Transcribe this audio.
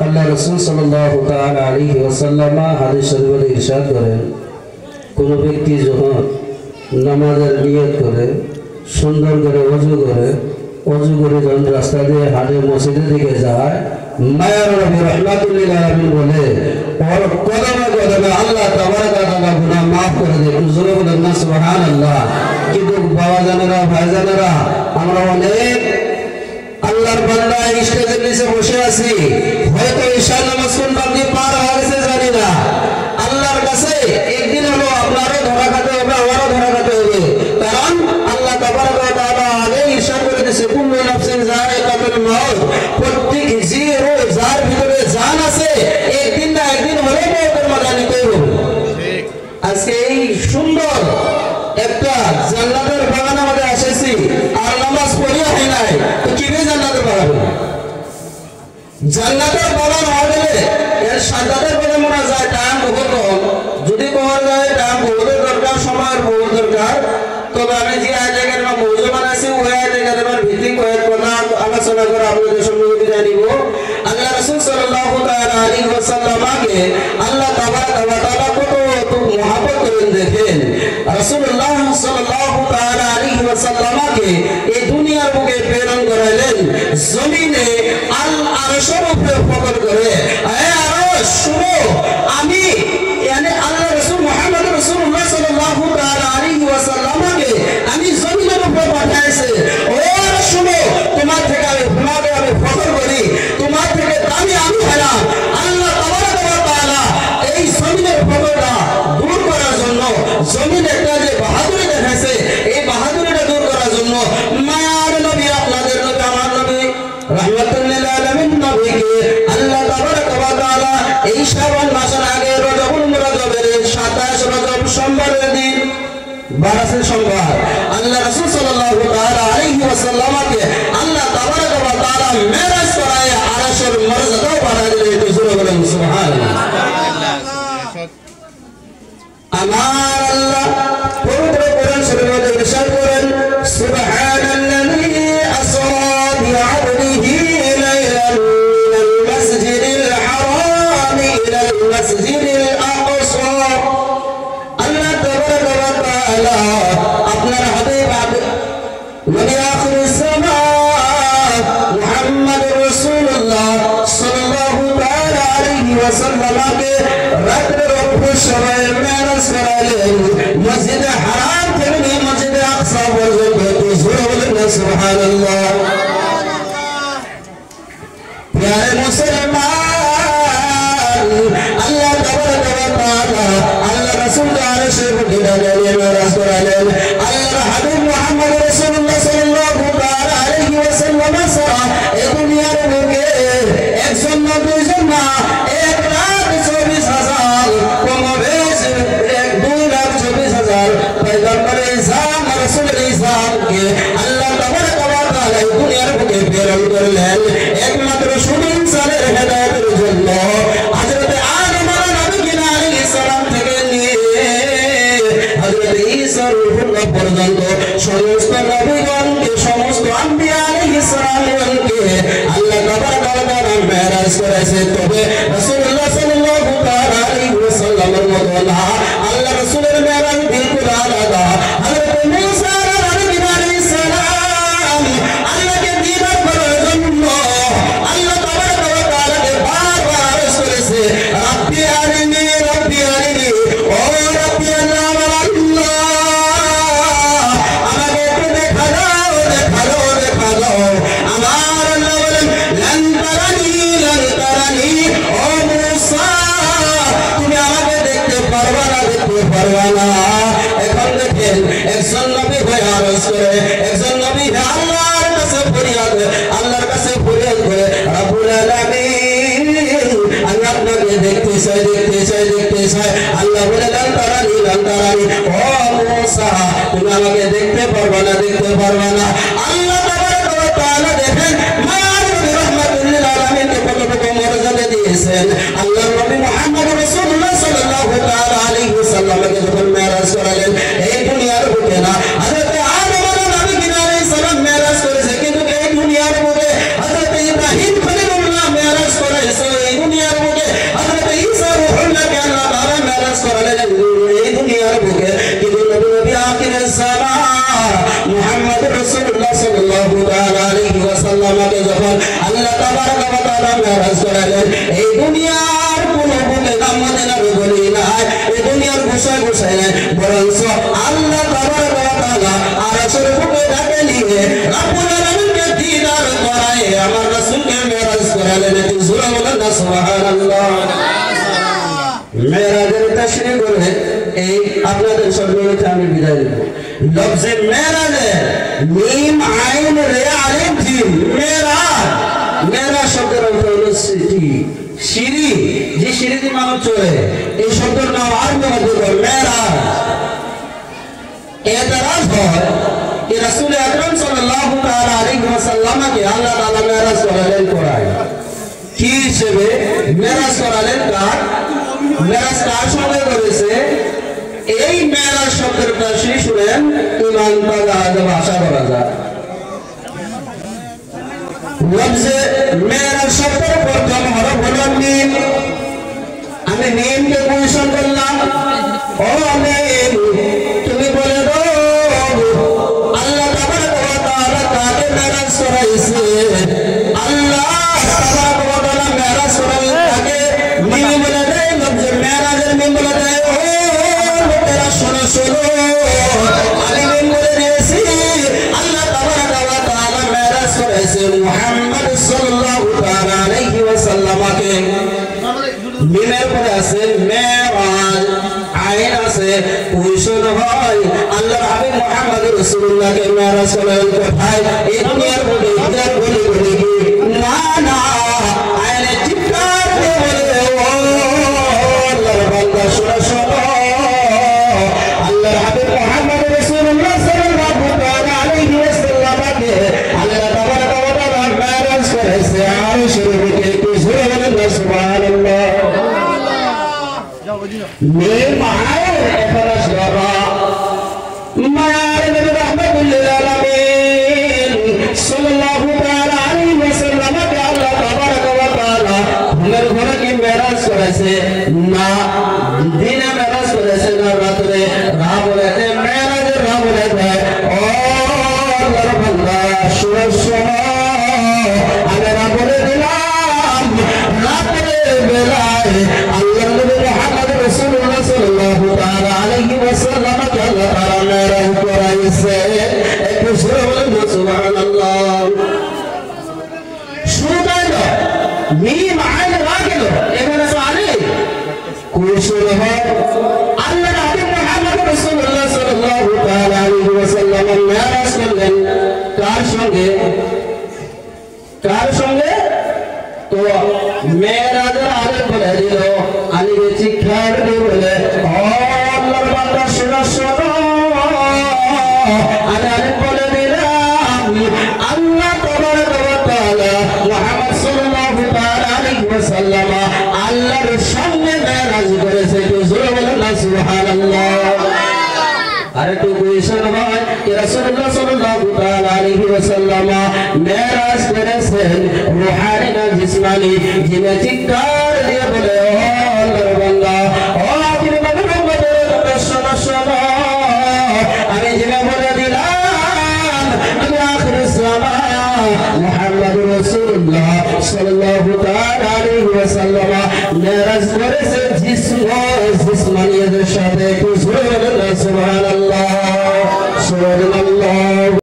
আল্লাহ রাসূল সাল্লাল্লাহু তাআলা আলাইহি ওয়াসাল্লাম হাদিস শরীফে ইরশাদ করেন, কোন ব্যক্তি যখন নামাজের নিয়ত করে সুন্দর করে ওযু করে যখন রাস্তা দিয়ে হাঁটে মসজিদের দিকে যায়, মায়ার নবী রাহমাতুল লিল আলামিন বলে ওর কদমে কদমে আল্লাহ তাবারাক ওয়া তাআলা গুনাহ maaf করে দেয়। জোরে বলেন না সুবহানাল্লাহ। কিন্তু বাবা জানেরা, ভাই জানেরা, আমরা অনেক আল্লাহর বান্দা স্টেজের নিচে বসে আছি, হয়তো ঈশা নামাজ কোন বান্দি পার হয়ে গেছে জানি না। আল্লাহর কাছে একদিন হলো আপনারও ধরা খেতে হবে, আমারও ধরা খেতে হবে। কারণ আল্লাহ তাবারাক ওয়া তাআলা আগে ঈশা করে দিয়েছে, কুল্লু নাফসিন যায়িকাতুল মাউত, প্রত্যেক জীব যার ভিতরে জান আছে একদিন না একদিন হলে মওতের মজা নিতেই হবে। ঠিক আজকে এই সুন্দর একটা জান্নাতের বাগান আমাদের এসেছি আর নামাজ পড়িয়া হয় নাই, তো কিভাবে জান্নাতের বাগান হবে? জান্নাতের বাগান হলে এর সাজাতের বলে মনে যায় টাইম বহুত কম। যদি পাওয়া যায় টাইম বহুত দরকার, সময়ের বহুত দরকার, তবে আমি যে জায়গার নাম মৌজু বানাইছি ওই জায়গার ভিত্তিক কয়েক কথা আলোচনা করে আপনাদের সম্মুখে বিদায় নিব। আল্লাহ রাসূল সাল্লাল্লাহু তাআলা আলাইহি ওয়াসাল্লামকে আল্লাহ তাবারাক ওয়া তাআলা কত মহব্বত করেন দেখেন। রাসূলুল্লাহ সাল্লাল্লাহু তাআলা আলাইহি ওয়াসাল্লামকে এই দুনিয়ার বুকে প্রেরণ করাইলেন জমিনে আল আরশের উপরে ফকর করে, হে আরশ শুনো, আমি মানে আল্লাহ রাসূল মুহাম্মদ রাসূলুল্লাহ সাল্লাল্লাহু তাআলা আলাইহি ওয়াসাল্লামকে আমি জমিনের উপরে পাঠাইছি। ও আরশ শুনো, তোমার থেকে আমি ফকর করি, তোমার থেকে দামি আমি হলাম। আল্লাহ তাবারাক ওয়া তাআলা এই জমিনের ফকরটা দূর করার জন্য, জমিন একটা যে বাহাদুরি দেখাইছে, এই বাহাদুরিটা দূর করার জন্য মায়ার নবী, আপনাদের নবী, আমার নবী রাহমাতুল লিল আলামিন নবীকে আল্লাহ তাবারাক ওয়া তাআলা এই শাবান মাসের আগে রজবুল মুরাজ্জবের 27 রজব সোমবারের দিন 12 সোমবার আল্লাহ রাসূল সাল্লাল্লাহু তাআলা আলাইহি ওয়াসাল্লামকে আল্লাহ তাবারাক ওয়া তাআলা মেরাজ করায় আরশের মর্যাদা বাড়ায় দিলেন। জোরে বলেন সুবহানাল্লাহ। আমার আল্লাহ পবিত্র কোরআন শরীফে ইরশাদ করেন, সুবহানাল্লাযী আসরা বিআবদিহি লাইলান মিনাল মাসজিদিল হারাম ইলাল মাসজিদিল আকসা। আল্লাহ তাবারাক ওয়া তাআলা আপনার হাবিব নবী আখিরুস সামাত মুহাম্মদুর রাসূলুল্লাহ সাল্লাল্লাহু তাআলা আলাইহি ওয়াসাল্লামকে রাতের সময় মেরাজ করালেন মসজিদে হারাম থেকে মসজিদে আকসা পর্যন্ত। জোরে বলেন না সুবহানাল্লাহ। প্রিয় মুসলমান, আল্লাহ তাবারাক ওয়া তাআলা আল্লাহ রাসূল আরশের মধ্যে মেরাজ করালেন। আল্লাহর হাবিব মুহাম্মদ রাসূলুল্লাহ সাল্লাল্লাহু তাআলা আলাইহি ওয়াসাল্লাম ছাড়া এই দুনিয়ার বুকে একজন না দুইজন না 1,24,000 কমবেশ 2,24,000 পয়গম্বরে ইসলাম রাসূলের ইসলামকে আল্লাহ তাবারাক ওয়া তাআলা এই দুনিয়ার বুকে প্রেরণ করলেন একমাত্র শুধু ইনসানের হেদায়েতের জন্য। হযরত আদম আলাইহিস সালাম থেকে নিয়ে হযরত ঈসা রূহুল্লাহ পর্যন্ত সমস্ত নবীগণকে, সমস্ত আম্বিয়া আলাইহিস সালামকে আল্লাহ তাবারাক ওয়া তাআলা মেরাজ করেছে। তবে রাসূলুল্লাহ সাল্লাল্লাহু তাআলা আলাইহি ওয়াসাল্লামের মতো না, আল্লাহ রাসূলের মেরাজ বিলকুল আলাদা। হযরত মুসা আলাইহিস সালাম আল্লাহকে দিদার করার জন্য আল্লাহ তাবারাক ওয়া তাআলাকে বারবার আরজ করেছে, রাব্বি আরিনি ও রাব্বি আল্লাহ, আমাকে একটু দেখা দাও। আমার আল্লাহ বলেন, লান তারানি ও মুসা, তুমি আমাকে দেখতে পারবা না। এখন দেখেন একজন নবী হয়ে আরজ করে, একজন নবী আল্লাহর কাছে ফরিয়াদ করে, রব্বুল আলামিন আমি আপনাকে দেখতে চাই। আল্লাহ বলে, লান তারানি ও মুসা, তুমি আমাকে দেখতে পারবা না। আল্লাহ তাবারাক ওয়া তাআলা দেখেন মায়ার নবী রাহমাতুল লিল আলামিনকে কতটুকু মর্যাদা দিয়েছেন। আল্লাহর নবী মুহাম্মদ রাসূলুল্লাহ সাল্লাল্লাহু তাআলা আলাইহি ওয়াসাল্লামকে যখন মেরাজ করালেন এই দুনিয়ার বুকে না, হযরত আদম আলাইহিস সালাম মেরাজ করেছে, কিন্তু এই দুনিয়ার বুকে হযরত ইব্রাহিম খলিলুল্লাহ মেরাজ করেছে। মেরাজ করালেন এই দুনিয়ার কোনো বলে মদিনার গলি নাই এই দুনিয়ার গোসায় গোসায় নাই বরং আল্লাহ তাবারক ওয়া তাআলা আরশের বুকে ডাকে নিয়ে রব্বুল আলামিনকে দিদার করায় আমার রাসূলকে মেরাজ করালেন জোরে বলেন না সুবহানাল্লাহ মেরাজের তাশরীহ করে এই আপনাদের সম্মানিত আমি বিদায় দেব লফজে মেরাজে মিম আইন রে আলিফ জিম মেরাজ মেরাজ শব্দের অর্থ হলো সিঁড়ি যে সিঁড়ি দিয়ে মানুষ চলে এই শব্দের নাম আরবি মধ্যে মেরাজ এতরাজ হয় कि रसूल अकरम सल्लल्लाहु ताला अलैहि वसल्लम के अल्लाह ताला मेराज करालेन कोराय কি হিসেবে মেরাজ করালেন কার মেরাজ কার সঙ্গে করেছে এই মেরাজ শব্দের তাফসীর শুনেন ইমান তাআলা ভাষা করা যায় লফজে মেরাজ শব্দের প্রথম হরফ হলো মিম আমি মিমকে কোয়েশ্চন করলাম ও মিম তুমি বলে দাও আল্লাহ তাবারক ওয়া তাআলা কাকে মেরাজ করাইছে আল্লাহ তাবারক ওয়া তাআলা মেরাজ করাইলেন কাকে মিম বলে দেয় লফজে মেরাজের মিম বলে দেয় ও লোকেরা শোনো শোনো আমি মিম বলে দিয়েছি আল্লাহ তাবারক ওয়া তাআলা মেরাজ করাইছে মুহাম্মদ সাল্লাল্লাহু তাআলা আলাইহি ওয়াসাল্লামকে মিমের পরে আছে মেরাজ আইন আছে কোয়েশ্চন হয় আল্লাহর হাবিব মুহাম্মদ রাসূলুল্লাহকে মেরাজ করালেন কোথায় এই দুনিয়ার মধ্যে ইদার বলে বলে কি না না আইনে চিৎকার করে বলে ও আল্লাহর বান্দা শোনো শোনো আল্লাহর হাবিব মুহাম্মদ রাসূলুল্লাহ সাল্লাল্লাহু তাআলা আলাইহি ওয়াসাল্লামকে আল্লাহ তাবারক ওয়া তাআলা মেরাজ করেছে আরশের বুকে জোরে বলেন সুবহানাল্লাহ মের মায়ের এফরাজ বাবা মায়ের নবী রাহমাতুল্লিল আলামিন সাল্লাল্লাহু তাআলা আলাইহি ওয়াসাল্লাম কে আল্লাহ তাবারক ওয়া তাআলা ঘরের ঘরে কি মেরাজ করেছে না দিনে মেরাজ করেছে না রাতে রাত বলে মেরাজের রাত বলে ও আল্লাহর বান্দা শুনো শোনো আমি রাত বলে দিলাম রাতের বেলায় আল্লাহর নবী মুহাম্মদ রাসূলুল্লাহ সাল্লাল্লাহু তাআলা আলাইহি ওয়াসাল্লাম কে আল্লাহ তাআলা মেরাজ করাইছে একটু জোরে বলেন সুবহানাল্লাহ শুরু করল মিম আইন রাগিল এখানে তো আলী কোয়েশ্চন হয় আল্লাহর হাবিব মুহাম্মদ রাসূলুল্লাহ সাল্লাল্লাহু তাআলা আলাইহি ওয়াসাল্লাম মেরাজ করলেন কার সঙ্গে তো মেরাজের আগে বলে দিল আলীকে শিক্ষার দিয়ে বলে ও আল্লাহর বান্দা শোনো শোনো আলী বলে দিলাম আল্লাহ তাবারক ওয়া তাআলা মুহাম্মদ সাল্লাল্লাহু তাআলা আলাইহি ওয়াসাল্লাম আল্লাহর সঙ্গে মেরাজ করেছে তো জোরে বলেন না সুবহানাল্লাহ আরে তো কোয়েশ্চন হয় যে রাসূলুল্লাহ সাল্লাল্লাহু তাআলা আলাইহি ওয়াসাল্লাম মেরাজ করেছেন রূহানি না জিসমানি জিনে চিৎকার দিয়ে বলে ও আল্লাহর বান্দা ও আপনি মুহাম্মদের শোনো শোনো আমি জিনে বলে দিলাম আমি আখির জামান মুহাম্মদুর রাসূলুল্লাহ সাল্লাল্লাহু তাআলা আলাইহি ওয়াসাল্লাম মেরাজ করেছে জিসমানিয়াতের সাথে সুবহানাল্লাহ সুবহানাল্লাহ